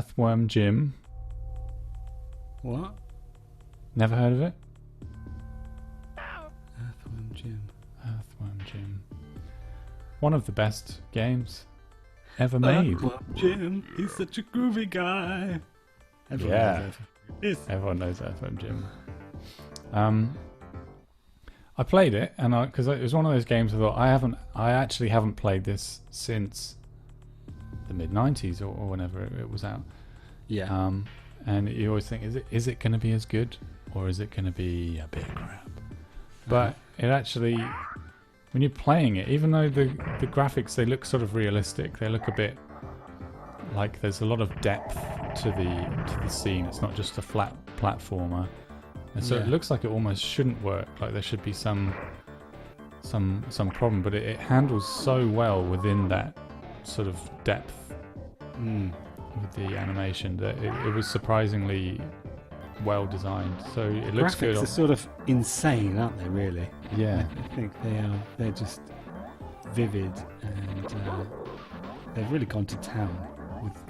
Earthworm Jim. What? Never heard of it? Earthworm Jim. Earthworm Jim. One of the best games ever made. Earthworm Jim, he's such a groovy guy. Everyone knows Earthworm Jim. I played it, and because it was one of those games I thought I actually haven't played this since the mid-90s or whenever it was out. Yeah. And you always think, is it going to be as good, or is it going to be a bit of crap? But it actually, when you're playing it, even though the graphics, they look sort of realistic, they look a bit like there's a lot of depth to the scene. It's not just a flat platformer, and so it looks like it almost shouldn't work. Like there should be some problem, but it handles so well within that sort of depth with the animation that it was surprisingly well designed. So it looks good. Graphics are sort of insane, aren't they? Really? Yeah. I think they are. They're just vivid, and they've really gone to town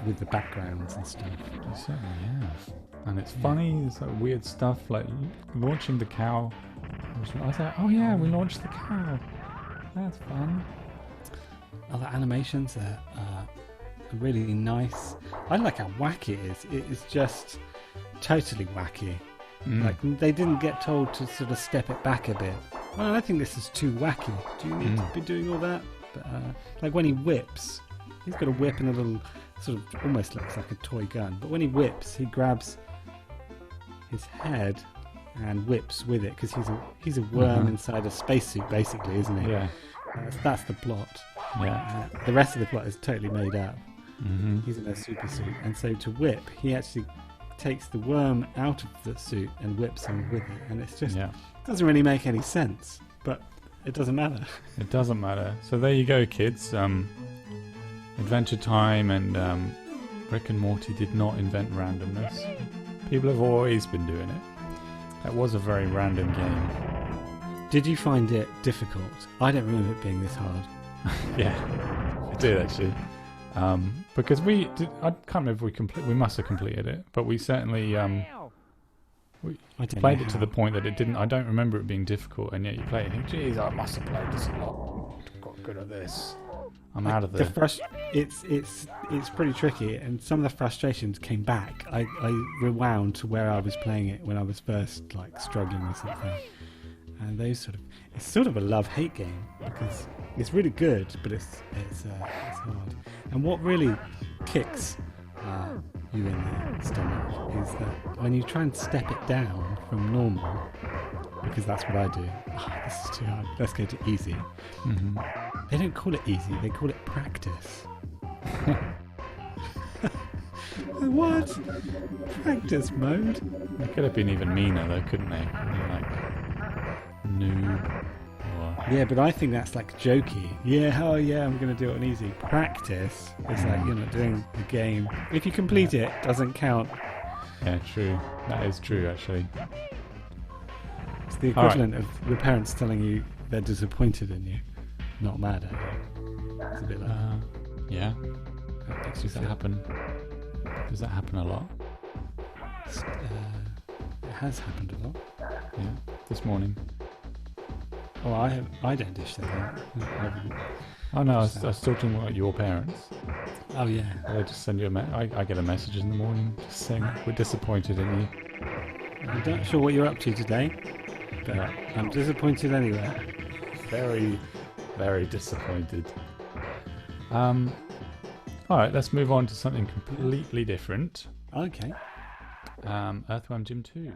with the backgrounds and stuff. They certainly have. And it's funny. There's like weird stuff like launching the cow. I was like, oh yeah, we launched the cow. That's fun. Other animations are really nice. I like how wacky it is. It is just totally wacky. Like they didn't get told to sort of step it back a bit. Well, I think this is too wacky. Do you need to be doing all that? But like when he whips, he's got a whip and a little sort of almost looks like a toy gun. But when he whips, he grabs his head and whips with it because he's a worm inside a spacesuit, basically, isn't he? Yeah. That's the plot. Yeah. The rest of the plot is totally made up. Mm-hmm. He's in a super suit, and so to whip, he actually takes the worm out of the suit and whips him with it, and it's just doesn't really make any sense, but it doesn't matter. It doesn't matter. So there you go, kids. Adventure Time and Rick and Morty did not invent randomness. People have always been doing it. That was a very random game. Did you find it difficult? I don't remember it being this hard. Yeah, I did actually. Because I can't remember if we must have completed it, but we certainly we played it to the point that it didn't. I don't remember it being difficult, and yet you play it and think, geez, I must have played this a lot. Got good at this. I'm out of there. It's pretty tricky, and some of the frustrations came back. I rewound to where I was playing it when I was first like struggling with something, and those it's sort of a love-hate game because it's really good, but it's hard. And what really kicks you in the stomach is that when you try and step it down from normal, because that's what I do. This is too hard. Let's go to easy. Mm-hmm. They don't call it easy. They call it practice. What? Practice mode? They could have been even meaner though, couldn't they? Like noob. Yeah, but I think that's like jokey. Yeah, oh yeah, I'm going to do it on easy. Practice. It's like you're not doing the game. If you complete it, it doesn't count. Yeah, true. That is true, actually. It's the equivalent of your parents telling you they're disappointed in you, not mad at you. It's a bit like that. Yeah. Does that happen? Does that happen a lot? It has happened a lot. Yeah. This morning. Oh, I don't dish that out. Oh no, I was talking about your parents. Oh yeah. They just send you I get a message in the morning just saying we're disappointed in you. I'm not sure what you're up to today, but I'm disappointed anyway. Very, very disappointed. Alright, let's move on to something completely different. Okay. Earthworm Jim 2.